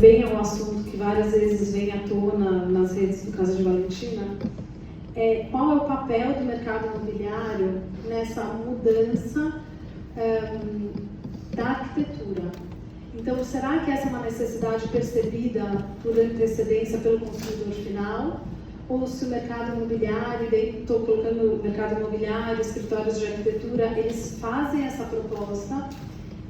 também é um assunto que várias vezes vem à tona nas redes do Casa de Valentina, qual é o papel do mercado imobiliário nessa mudança da arquitetura? Então, será que essa é uma necessidade percebida por antecedência pelo consumidor final? Ou se o mercado imobiliário, daí estou colocando o mercado imobiliário, escritórios de arquitetura, eles fazem essa proposta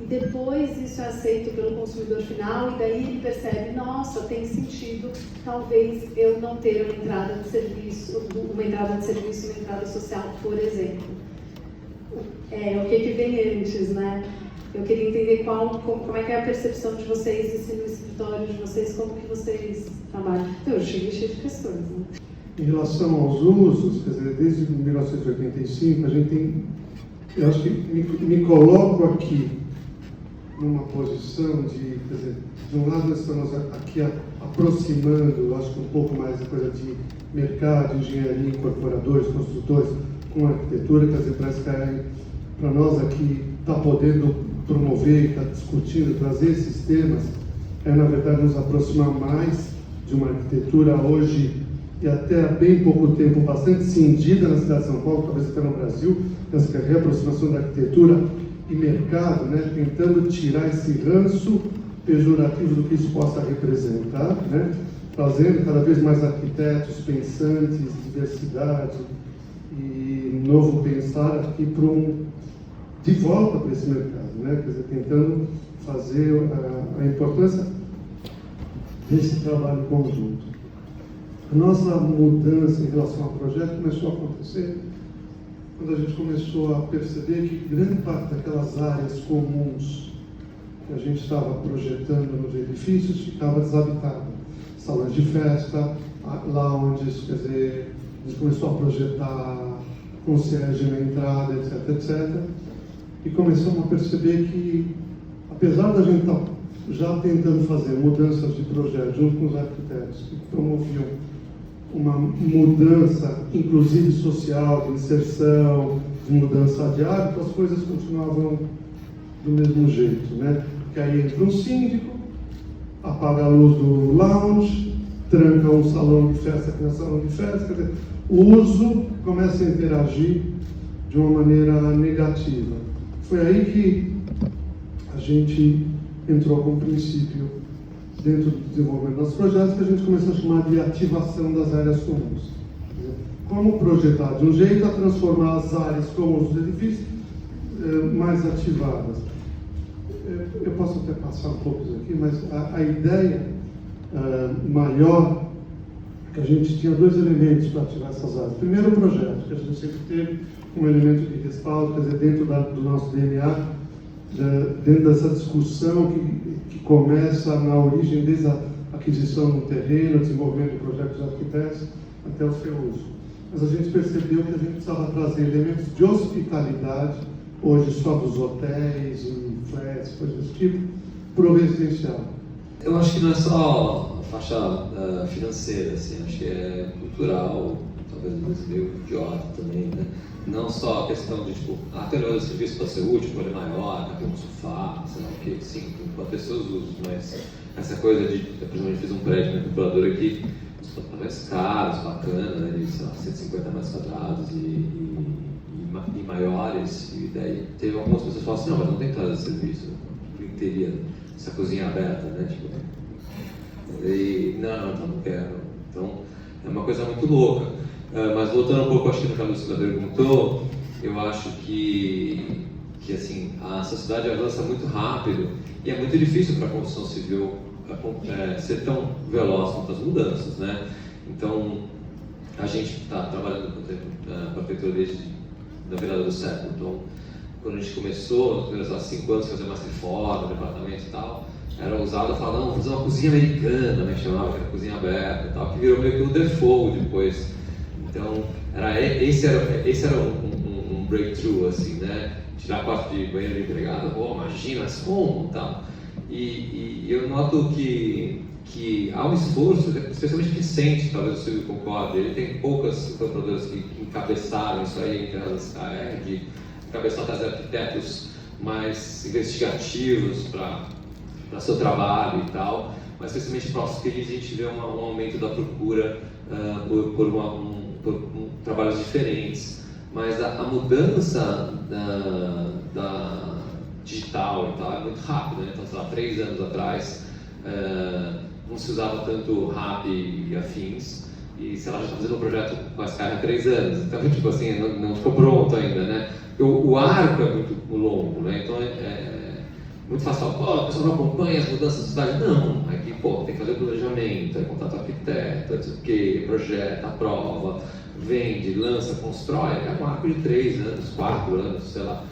e depois isso é aceito pelo consumidor final e daí ele percebe, nossa, tem sentido talvez eu não ter uma entrada de serviço, uma entrada social, por exemplo. O que vem antes, né? Eu queria entender como é que é a percepção de vocês, esse no escritório de vocês, como que vocês trabalham. Eu cheguei cheio de questões, né? Em relação aos usos, quer dizer, desde 1985, a gente tem, eu acho que me coloco aqui numa posição de, quer dizer, de um lado nós estamos aqui aproximando, eu acho que um pouco mais a coisa de mercado, engenharia, incorporadores, construtores com arquitetura, quer dizer, parece que para nós aqui está podendo promover, está discutindo, trazer esses temas, na verdade nos aproximar mais de uma arquitetura hoje e até há bem pouco tempo bastante cindida na cidade de São Paulo, talvez até no Brasil, nessa reaproximação da arquitetura e mercado, né, tentando tirar esse ranço pejorativo do que isso possa representar, né, trazendo cada vez mais arquitetos, pensantes, diversidade e novo pensar aqui de volta para esse mercado, né, quer dizer, tentando fazer a importância desse trabalho conjunto. A nossa mudança em relação ao projeto começou a acontecer quando a gente começou a perceber que grande parte daquelas áreas comuns que a gente estava projetando nos edifícios ficava desabitada. Salões de festa, lounges, quer dizer, a gente começou a projetar concierge na entrada, etc, etc. E começamos a perceber que, apesar da gente estar já tentando fazer mudanças de projeto junto com os arquitetos que promoviam uma mudança, inclusive social, de inserção, de mudança de hábito, as coisas continuavam do mesmo jeito, né? Porque aí entra um síndico, apaga a luz do lounge, tranca um salão de festa aqui na salão de festa, quer dizer, o uso começa a interagir de uma maneira negativa. Foi aí que a gente entrou com o princípio dentro do desenvolvimento dos projetos que a gente começou a chamar de ativação das áreas comuns. Como projetar de um jeito a transformar as áreas comuns dos edifícios mais ativadas. Eu posso até passar um pouco isso aqui, mas a ideia maior que a gente tinha dois elementos para ativar essas áreas. Primeiro, o projeto, que a gente sempre teve um elemento de respaldo, quer dizer, dentro do nosso DNA, dentro dessa discussão que começa na origem, desde a aquisição do terreno, desenvolvimento de projetos de arquitetos, até o seu uso. Mas a gente percebeu que a gente precisava trazer elementos de hospitalidade, hoje só dos hotéis e flats, coisas desse tipo, para o residencial. Eu acho que não é só a faixa financeira, assim, acho que é cultural, talvez meio idiota também, né? Não só a questão de, tipo, ter um serviço para ser útil, para ele maior, ter um sofá, sei lá o que, sim, pode ter seus usos, mas essa coisa de, por exemplo, a gente fez um prédio na calculadora aqui, os apartamentos caros, bacana, né, de, sei lá, 150 metros quadrados e maiores, e daí teve algumas pessoas que falaram assim, não, mas não tem entrada de serviço, por que teria essa cozinha aberta, né, tipo, e não quero, então é uma coisa muito louca. Mas voltando um pouco, acho que no que a Lúcia perguntou, eu acho que assim, a sociedade avança muito rápido e é muito difícil para a construção civil ser tão veloz quanto as mudanças, né? Então, a gente está trabalhando na prefeitura desde a virada do século, então, quando a gente começou, nos primeiros 5 anos, fazer mais reforma, departamento e tal, era usado falar, não, vamos fazer uma cozinha americana, né, chamava que era cozinha aberta e tal, que virou meio que um default depois. Então, esse era um breakthrough, assim, né? Tirar a parte de banheiro de empregado, pô, imagina, mas como, tal. E eu noto que há um esforço, especialmente recente, talvez o Silvio concorde, ele tem poucas incorporadoras que encabeçaram isso aí, entre elas a ERG, encabeçaram até arquitetos mais investigativos para seu trabalho e tal, mas especialmente próximos que a gente vê um aumento da procura por trabalhos diferentes. Mas a mudança da digital e tal é muito rápida, né? Então, sei lá, 3 anos atrás não se usava tanto RAP e afins, e sei lá, já está fazendo um projeto com a Sky há 3 anos, então tipo assim, não ficou pronto ainda, né? O arco é muito longo, né? Então muito fácil falar, pô, a pessoa não acompanha as mudanças da cidade. Não, é que, pô, tem que fazer o planejamento, contato arquiteto, não sei o quê, projeta, aprova, vende, lança, constrói, é um arco de 3 anos, 4 anos, sei lá,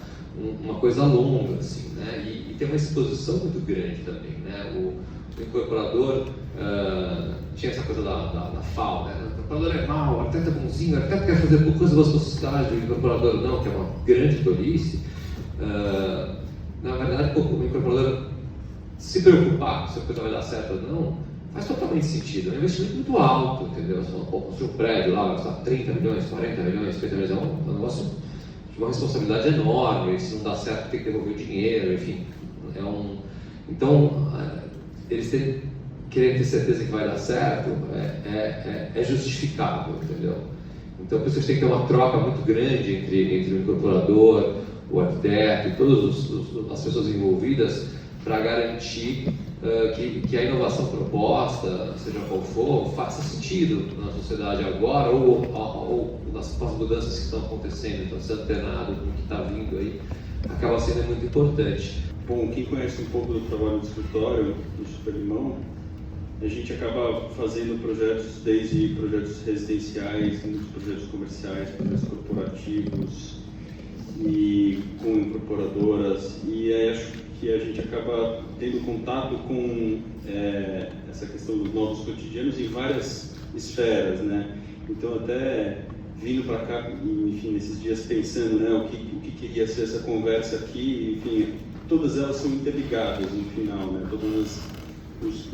uma coisa longa, assim, né? E tem uma exposição muito grande também, né? O incorporador tinha essa coisa da FAO, né? O incorporador é mau, o arquiteto é bonzinho, o arquiteto quer fazer coisas boas para a sociedade, o incorporador não, que é uma grande tolice. Na verdade, o incorporador se preocupar se a coisa vai dar certo ou não, faz totalmente sentido. É um investimento muito alto, entendeu? Se o prédio lá vai custar 30 milhões, 40 milhões, 50 milhões, é um negócio de uma responsabilidade enorme. Se não dá certo, tem que devolver o dinheiro, enfim. Então, eles querem ter certeza que vai dar certo, é justificável, entendeu? Então, por isso que tem que ter uma troca muito grande entre o incorporador, o arquiteto e todas as pessoas envolvidas para garantir que a inovação proposta, seja qual for, faça sentido na sociedade agora ou nas mudanças que estão acontecendo. Então, ser antenado com o que está vindo aí acaba sendo muito importante. Bom, quem conhece um pouco do trabalho do escritório, do Superlimão, a gente acaba fazendo projetos, desde projetos residenciais, muitos projetos comerciais, projetos corporativos e com incorporadoras, e acho que a gente acaba tendo contato com essa questão dos novos cotidianos em várias esferas, né? Então, até vindo para cá, enfim, nesses dias pensando, né, o que queria ser essa conversa aqui, enfim, todas elas são interligadas no final, né? Todos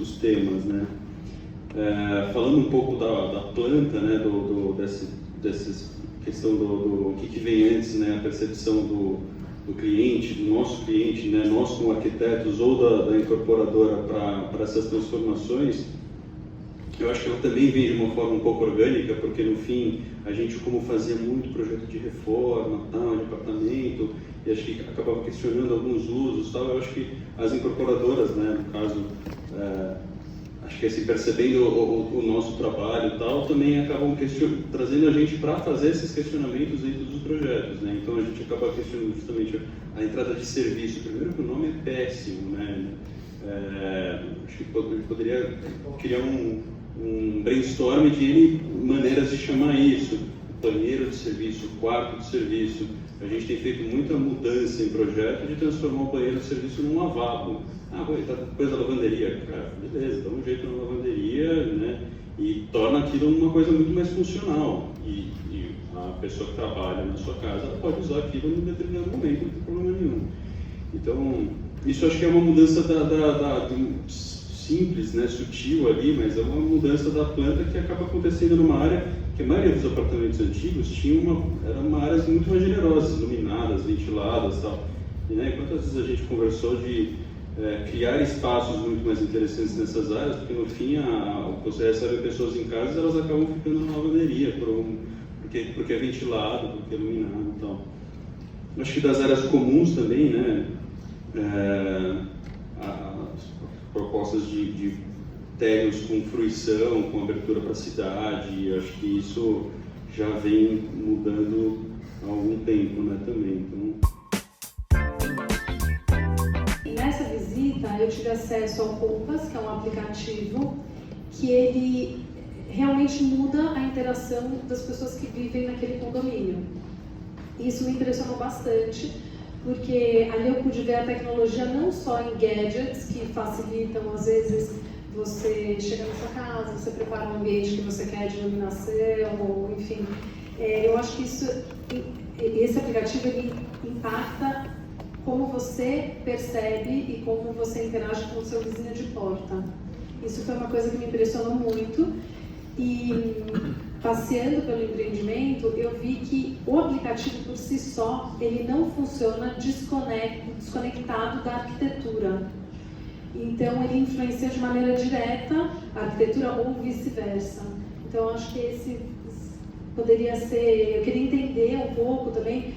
os temas, né? Falando um pouco da planta, né, dessa questão do que vem antes, né, a percepção do cliente, do nosso cliente, né, nós como arquitetos ou da incorporadora para essas transformações, eu acho que ela também vem de uma forma um pouco orgânica, porque no fim a gente, como fazia muito projeto de reforma, tal, de apartamento, e acho que acabava questionando alguns usos, tal, eu acho que as incorporadoras, né, no caso, acho que assim, percebendo o nosso trabalho e tal, também acabam trazendo a gente para fazer esses questionamentos dentro dos projetos, né? Então a gente acaba questionando justamente a entrada de serviço. Primeiro que o nome é péssimo, né? Acho que poderia criar um brainstorm de maneiras de chamar isso. Banheiro de serviço, quarto de serviço. A gente tem feito muita mudança em projeto de transformar o banheiro de serviço num lavabo. Tá depois da lavanderia. Cara, beleza, dá um jeito na lavanderia, né? E torna aquilo uma coisa muito mais funcional. E a pessoa que trabalha na sua casa, ela pode usar aquilo em determinado momento, não tem problema nenhum. Então, isso acho que é uma mudança simples, né, sutil ali, mas é uma mudança da planta que acaba acontecendo numa área que a maioria dos apartamentos antigos eram áreas muito mais generosas, iluminadas, ventiladas e tal. E, né, quantas vezes a gente conversou de criar espaços muito mais interessantes nessas áreas, porque no fim você recebe pessoas em casa e elas acabam ficando na lavanderia, porque é ventilado, porque é iluminado e tal. Acho que das áreas comuns também, né, as propostas de térreos com fruição, com abertura para a cidade, acho que isso já vem mudando há algum tempo, né, também. Então... Nessa visita, eu tive acesso ao Compass, que é um aplicativo que ele realmente muda a interação das pessoas que vivem naquele condomínio. Isso me impressionou bastante, porque ali eu pude ver a tecnologia não só em gadgets que facilitam, às vezes, você chega na sua casa, você prepara um ambiente que você quer de iluminação, ou enfim. Eu acho que esse aplicativo ele impacta como você percebe e como você interage com o seu vizinho de porta. Isso foi uma coisa que me impressionou muito. E passeando pelo empreendimento, eu vi que o aplicativo por si só, ele não funciona desconectado da arquitetura. Então, ele influencia de maneira direta a arquitetura ou vice-versa. Então, acho que esse poderia ser... Eu queria entender um pouco também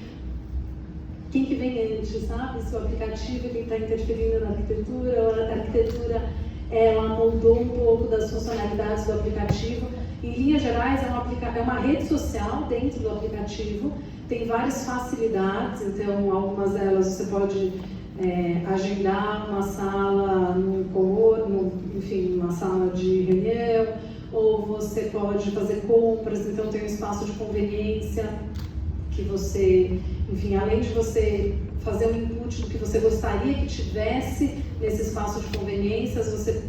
quem que vem antes, sabe? Se o aplicativo está interferindo na arquitetura, ou a arquitetura ela moldou um pouco das funcionalidades do aplicativo. Em linhas gerais, é uma rede social dentro do aplicativo, tem várias facilidades, então algumas delas você pode agendar uma sala enfim, uma sala de reunião, ou você pode fazer compras, então tem um espaço de conveniência que você, enfim, além de você fazer um input do que você gostaria que tivesse nesse espaço de conveniências, você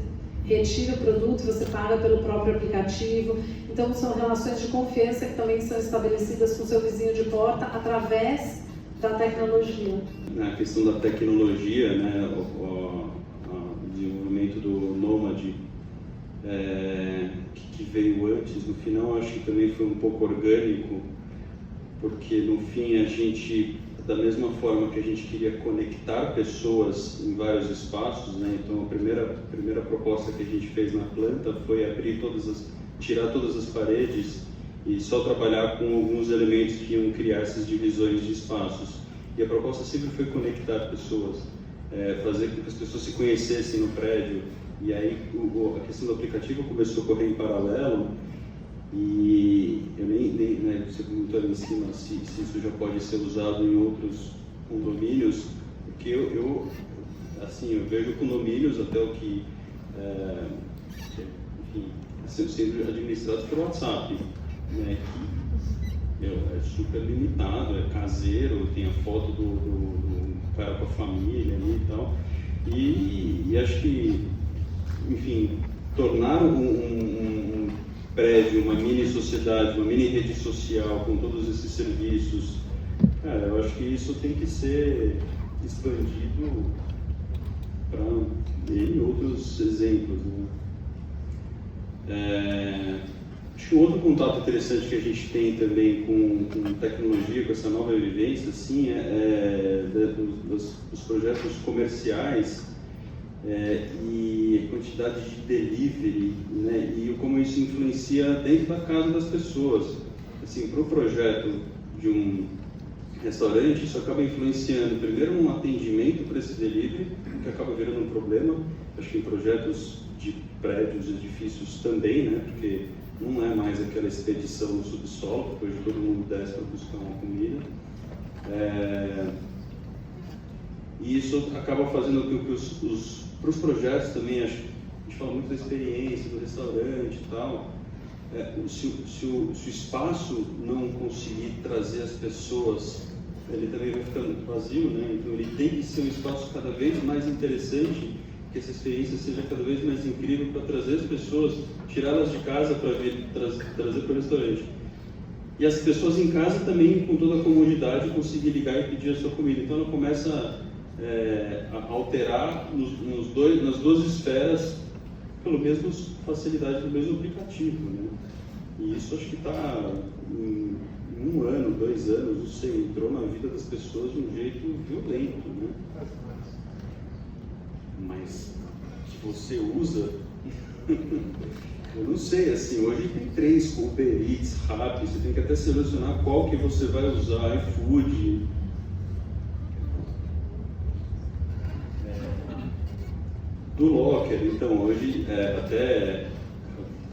retira o produto, você paga pelo próprio aplicativo. Então são relações de confiança que também são estabelecidas com o seu vizinho de porta através da tecnologia. Na questão da tecnologia, né, o desenvolvimento do Nômade, que veio antes, no final acho que também foi um pouco orgânico, porque no fim a gente, da mesma forma que a gente queria conectar pessoas em vários espaços, né, então a primeira proposta que a gente fez na planta foi tirar todas as paredes e só trabalhar com alguns elementos que iam criar essas divisões de espaços. E a proposta sempre foi conectar pessoas, fazer com que as pessoas se conhecessem no prédio. E aí a questão do aplicativo começou a correr em paralelo. E eu nem você comentou ali em cima se isso já pode ser usado em outros condomínios, porque eu vejo condomínios até o que, enfim, sendo administrados pelo WhatsApp, né, que é super limitado, é caseiro, tem a foto do cara com a família ali e tal, e acho que, enfim, tornar um prédio, uma mini sociedade, uma mini rede social com todos esses serviços, cara, eu acho que isso tem que ser expandido para outros exemplos, né? Acho que um outro contato interessante que a gente tem também com tecnologia, com essa nova vivência, assim, dos projetos comerciais, e a quantidade de delivery, né, e como isso influencia dentro da casa das pessoas. Assim, para o projeto de um restaurante, isso acaba influenciando primeiro um atendimento para esse delivery, que acaba virando um problema. Acho que em projetos de prédios, edifícios também, né, porque não é mais aquela expedição no subsolo, depois todo mundo desce para buscar uma comida. E isso acaba fazendo com que para os projetos também, acho que a gente fala muito da experiência do restaurante e tal, se o espaço não conseguir trazer as pessoas, ele também vai ficando vazio, né? Então ele tem que ser um espaço cada vez mais interessante, que essa experiência seja cada vez mais incrível para trazer as pessoas, tirá-las de casa para vir trazer para o restaurante. E as pessoas em casa também, com toda a comodidade, conseguir ligar e pedir a sua comida. Então ela começa a alterar nas duas esferas, pelo mesmo facilidade do mesmo aplicativo, né? E isso acho que está em 1 ano, 2 anos, não sei, entrou na vida das pessoas de um jeito violento, né? Mas que você usa, eu não sei, assim, hoje tem 3 Uber Eats, Rappi, você tem que até selecionar qual que você vai usar, iFood. Do Locker, então, hoje até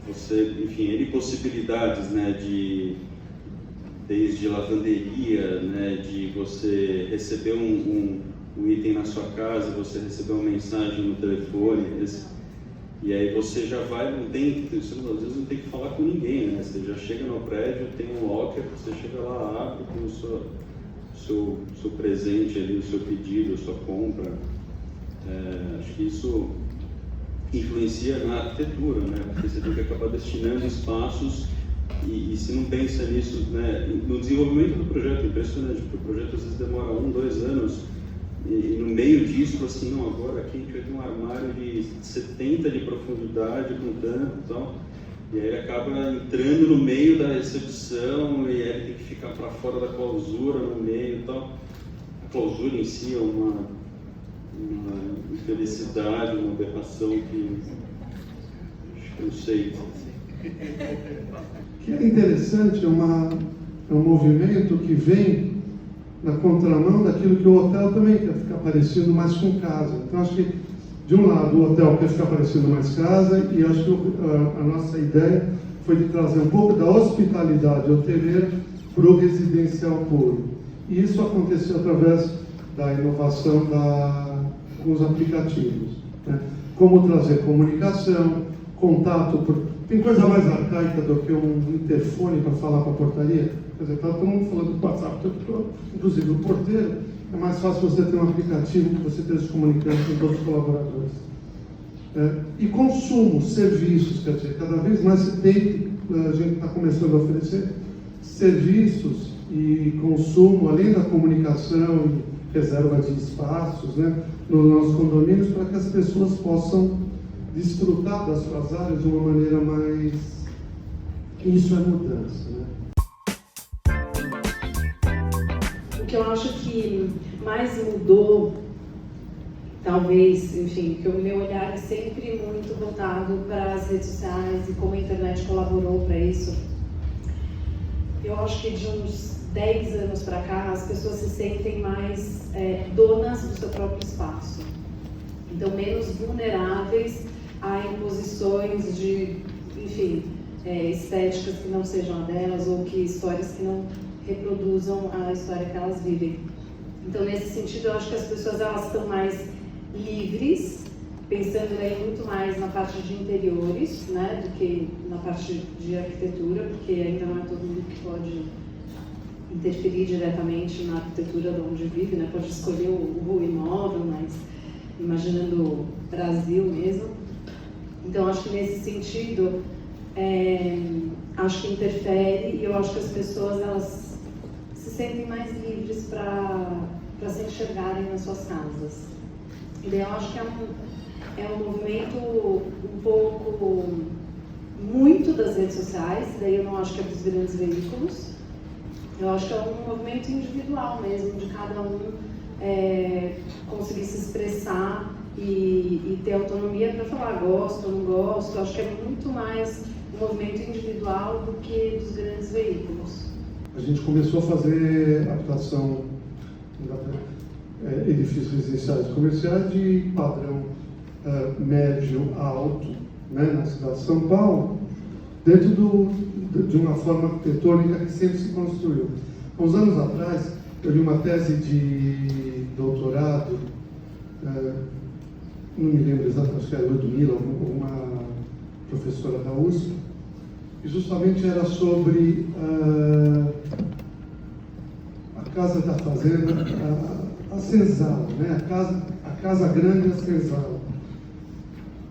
você, enfim, N possibilidades, né, desde lavanderia, né, de você receber um item na sua casa, você receber uma mensagem no telefone, e aí você já vai, às vezes não tem que falar com ninguém, né, você já chega no prédio, tem um locker, você chega lá, abre com o seu presente ali, o seu pedido, a sua compra. Acho que isso influencia na arquitetura, né? Porque você tem que acabar destinando espaços e se não pensa nisso, né? No desenvolvimento do projeto é impressionante, porque o projeto às vezes demora 1, 2 anos e no meio disso, assim, não, agora aqui a gente vai ter um armário de 70 de profundidade com tanto e tal, e aí ele acaba entrando no meio da recepção e aí ele tem que ficar para fora da clausura no meio e tal. A clausura em si é uma infelicidade, uma aberração que acho que não sei. Que é interessante, é um movimento que vem na contramão daquilo que o hotel também quer ficar parecendo mais com casa. Então, acho que, de um lado, o hotel quer ficar parecendo mais casa, e acho que a nossa ideia foi de trazer um pouco da hospitalidade hoteleira para o residencial puro. E isso aconteceu através da inovação com os aplicativos, né? Como trazer comunicação, contato. Tem coisa mais arcaica do que um interfone para falar com a portaria? Quer dizer, está todo mundo falando do WhatsApp o tempo todo, inclusive o porteiro. É mais fácil você ter um aplicativo que você esteja se comunicando com todos os colaboradores. E consumo, serviços, quer dizer, cada vez mais a gente está começando a oferecer serviços e consumo, além da comunicação e reserva de espaços, né, nos nossos condomínios, para que as pessoas possam desfrutar das suas áreas de uma maneira mais... Isso é mudança, né? O que eu acho que mais mudou, talvez, enfim, que o meu olhar é sempre muito voltado para as redes sociais e como a internet colaborou para isso. Eu acho que de uns 10 anos para cá, as pessoas se sentem mais donas do seu próprio espaço. Então, menos vulneráveis a imposições de, enfim, estéticas que não sejam a delas ou que histórias que não reproduzam a história que elas vivem. Então, nesse sentido, eu acho que as pessoas elas estão mais livres, pensando aí muito mais na parte de interiores, né, do que na parte de arquitetura, porque ainda não é todo mundo que pode interferir diretamente na arquitetura de onde vive, né, pode escolher o imóvel, mas imaginando o Brasil mesmo. Então, acho que nesse sentido, acho que interfere, e eu acho que as pessoas elas se sentem mais livres para se enxergarem nas suas casas. E daí eu acho que é um movimento um pouco muito das redes sociais, daí eu não acho que é dos grandes veículos. Eu acho que é um movimento individual mesmo, de cada um conseguir se expressar e ter autonomia para falar gosto ou não gosto. Eu acho que é muito mais um movimento individual do que dos grandes veículos. A gente começou a fazer habitação, edifícios residenciais comerciais de padrão médio alto, né, na cidade de São Paulo, dentro de uma forma arquitetônica que sempre se construiu. Há uns anos atrás, eu li uma tese de doutorado, não me lembro exatamente, acho que era Ludmila, uma professora da USP, e justamente era sobre a casa da fazenda, a senzala, né? a casa grande e a senzala.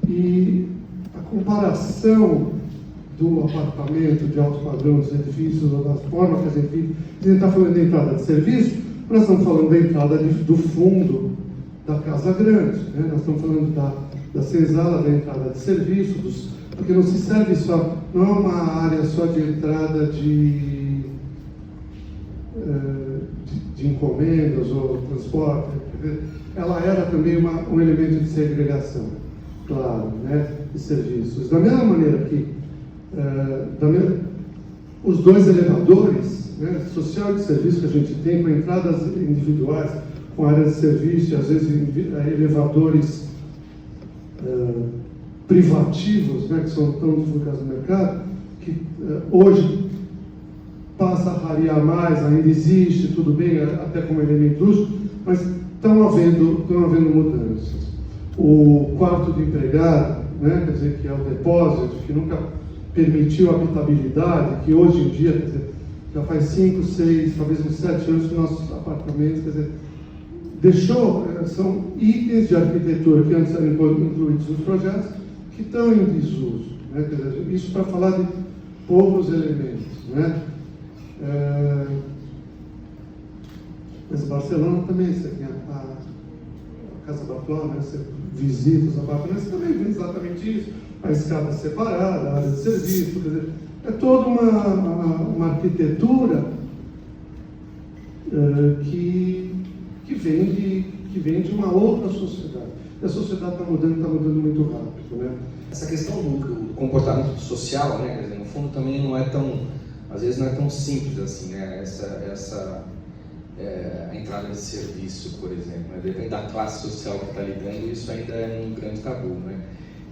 E a comparação do apartamento de alto padrão, dos edifícios, ou da forma que a gente vive, a gente está falando da entrada de serviço, nós estamos falando da entrada do fundo da casa grande, né? Nós estamos falando da senzala, da entrada de serviço, porque não se serve só, não é uma área só de entrada de encomendas ou transporte, ela era também um elemento de segregação, claro, né, de serviços. Da mesma maneira que os dois elevadores, né, social e de serviço que a gente tem, com entradas individuais, com áreas de serviço, às vezes elevadores privativos, né, que são tão divulgados no mercado, que hoje passa a rarear mais, ainda existe, tudo bem, até como elemento útil, mas estão havendo mudanças. O quarto do empregado, né, quer dizer, que é o depósito, que nunca permitiu a habitabilidade, que hoje em dia, quer dizer, já faz 5, 6, talvez uns 7 anos que nossos apartamentos, quer dizer, são itens de arquitetura que antes eram incluídos nos projetos, que estão em desuso, né? Quer dizer, isso para falar de poucos elementos, né? Mas Barcelona também, você tem a Casa Batlló, né? Você visita os apartamentos, você também vê exatamente isso, a escada separada, a área de serviço, quer dizer, é toda uma arquitetura que vem que vem de uma outra sociedade. E a sociedade está mudando muito rápido, né? Essa questão do comportamento social, né, quer dizer, no fundo também não é tão, às vezes não é tão simples assim, né? A entrada de serviço, por exemplo, né? Depende da classe social que está lidando, isso ainda é um grande tabu, né?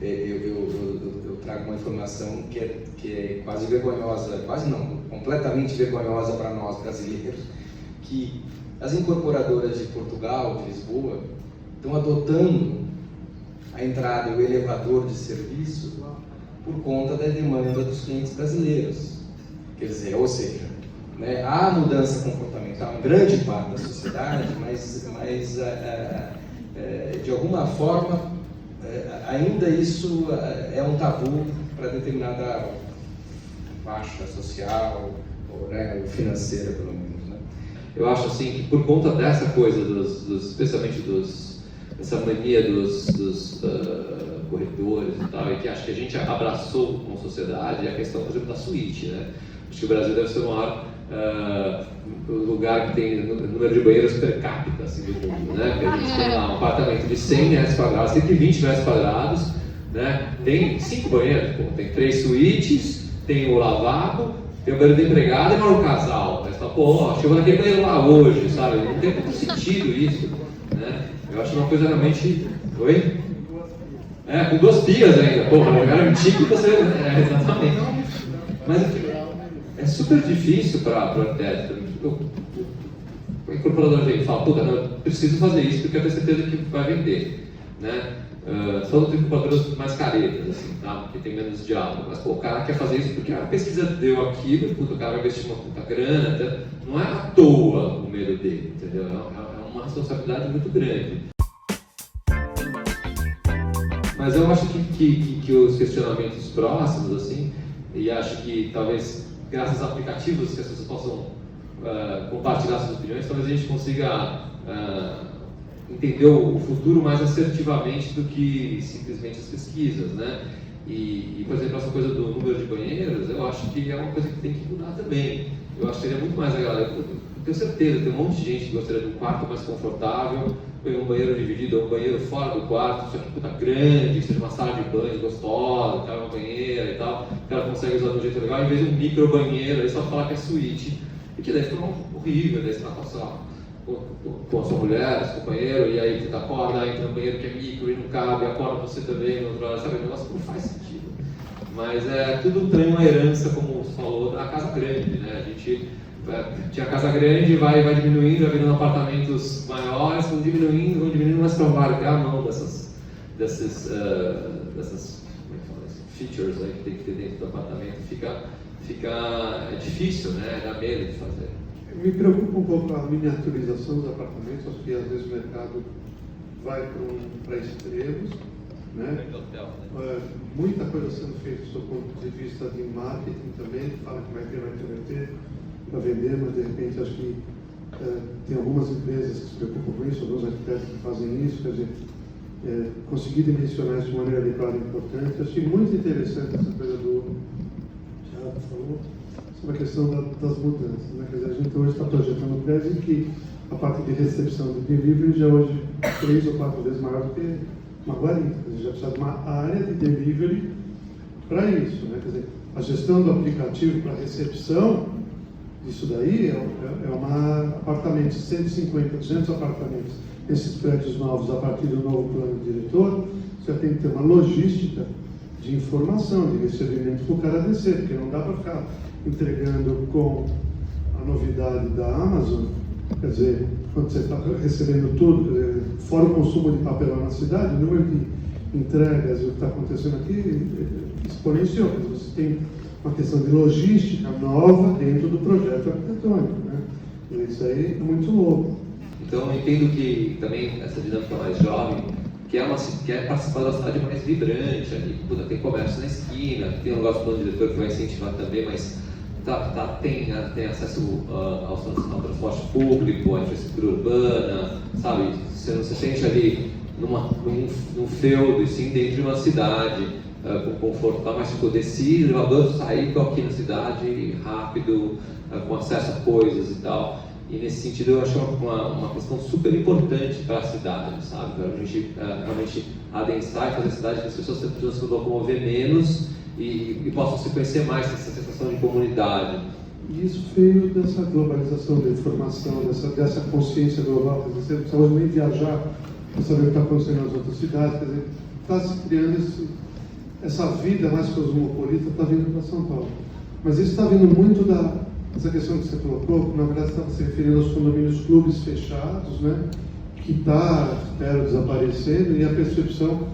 Eu trago uma informação que é quase vergonhosa, quase não, completamente vergonhosa para nós brasileiros, que as incorporadoras de Portugal, de Lisboa, estão adotando a entrada e o elevador de serviço por conta da demanda dos clientes brasileiros. Quer dizer, ou seja, né, há mudança comportamental em grande parte da sociedade, mas de alguma forma ainda isso é um tabu para determinada faixa social ou, né, financeira, pelo menos, né? Eu acho assim que por conta dessa coisa, especialmente essa mania dos corredores e tal, e que acho que a gente abraçou como sociedade, é a questão, por exemplo, da suíte, né? Acho que o Brasil deve ser o maior lugar que tem número de banheiros per capita assim, do mundo, né? Porque a gente tem lá um apartamento de 100 metros quadrados, 120 metros quadrados, né? Tem 5 banheiros, pô. Tem 3 suítes, tem o lavabo, tem o banheiro da empregada e mora um casal. Aí você fala, pô, chegou naquele banheiro lá hoje, sabe? Não tem muito sentido isso, né? Eu acho uma coisa realmente... Oi? Com 2 pias ainda, porra, um lugar antigo que você... exatamente. Mas é super difícil para o arquiteto. O incorporador vem e fala, puta, não, eu preciso fazer isso porque eu tenho certeza que vai vender, né? Só dos incorporadores mais caretas, assim, tá? Porque tem menos diálogo. Mas, pô, o cara quer fazer isso porque a pesquisa deu aquilo, puta, o cara vai investir uma puta grana, tá? Não é à toa o medo dele, entendeu? É uma responsabilidade muito grande. Mas eu acho que os questionamentos próximos, assim, e acho que talvez graças a aplicativos que as pessoas possam compartilhar suas opiniões, talvez a gente consiga entender o futuro mais assertivamente do que simplesmente as pesquisas, né? E, por exemplo, essa coisa do número de banheiros, eu acho que é uma coisa que tem que mudar também. Eu acho que seria muito mais legal. Eu tenho certeza, tem um monte de gente que gostaria de um quarto mais confortável, um banheiro dividido, um banheiro fora do quarto, só que puta grande, que seja uma sala de banho gostosa, que uma banheira e tal, que ela consegue usar de um jeito legal, em vez de um micro banheiro, aí só falar que é suíte, porque daí fica horrível, daí você tá com a sua mulher, seu companheiro, e aí você acorda, entra no banheiro que é micro e não cabe, acorda você também, no outro lado, sabe, o negócio não faz sentido. Mas tudo tem uma herança, como você falou, da casa grande, né? A gente tinha casa grande, vai diminuindo, vai virando apartamentos maiores, vão diminuindo, mas para largar a mão dessas como é que fala isso? Features aí que tem que ter dentro do apartamento, fica difícil, né? Dá medo de fazer. Me preocupa um pouco a miniaturização dos apartamentos, acho que às vezes o mercado vai para extremos, né? Muita coisa sendo feita do ponto de vista de marketing também, fala que vai ter para vender, mas de repente acho que tem algumas empresas que se preocupam com isso, alguns arquitetos que fazem isso, quer dizer, conseguir dimensionar isso de maneira adequada é importante. Eu achei muito interessante essa coisa do Thiago falou, sobre a questão das mudanças, né? Quer dizer, a gente hoje está projetando um prédio em que a parte de recepção de delivery já hoje 3 ou 4 vezes maior do que uma guarita, quer dizer, já precisa de uma área de delivery para isso, né? Quer dizer, a gestão do aplicativo para recepção, isso daí é uma apartamento, 150, 200 apartamentos, esses prédios novos, a partir do novo plano diretor, você tem que ter uma logística de informação, de recebimento para o cara descer, porque não dá para ficar entregando com a novidade da Amazon, quer dizer, quando você está recebendo tudo, fora o consumo de papelão na cidade, o número de entregas e o que está acontecendo aqui exponenciou. Você tem uma questão de logística nova dentro do projeto arquitetônico, né? E isso aí é muito louco. Então eu entendo que também essa dinâmica mais jovem quer participar da cidade mais vibrante, ali, tem comércio na esquina, tem um negócio do plano diretor que vai incentivar também, mas tem acesso ao transporte público, à infraestrutura urbana, sabe? Você não se sente ali num feudo, e sim dentro de uma cidade, com conforto, mas desci, elevador, saí, estou aqui na cidade, rápido, com acesso a coisas e tal. E nesse sentido eu acho uma questão super importante para a cidade, sabe? Para a gente realmente adensar e fazer a cidade que as pessoas precisam se locomover menos e possam se conhecer mais, essa sensação de comunidade. E isso veio dessa globalização da informação, dessa consciência global. Quer dizer, você não precisa hoje nem viajar para saber o que está acontecendo nas outras cidades. Quer dizer, está se criando essa vida mais cosmopolita, está vindo para São Paulo. Mas isso está vindo muito dessa questão que você colocou, que na verdade estava se referindo aos condomínios clubes fechados, né? Que está, espero, desaparecendo, e a percepção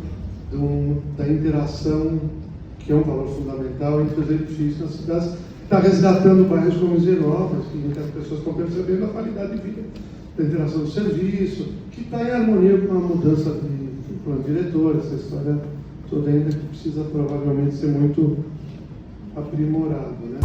da interação, que é um valor fundamental entre os edifícios nas cidades, está resgatando bairros como Higienópolis, em que as pessoas estão percebendo a qualidade de vida, da interação do serviço, que está em harmonia com a mudança de plano diretor, essa história toda ainda que precisa provavelmente ser muito aprimorado, né?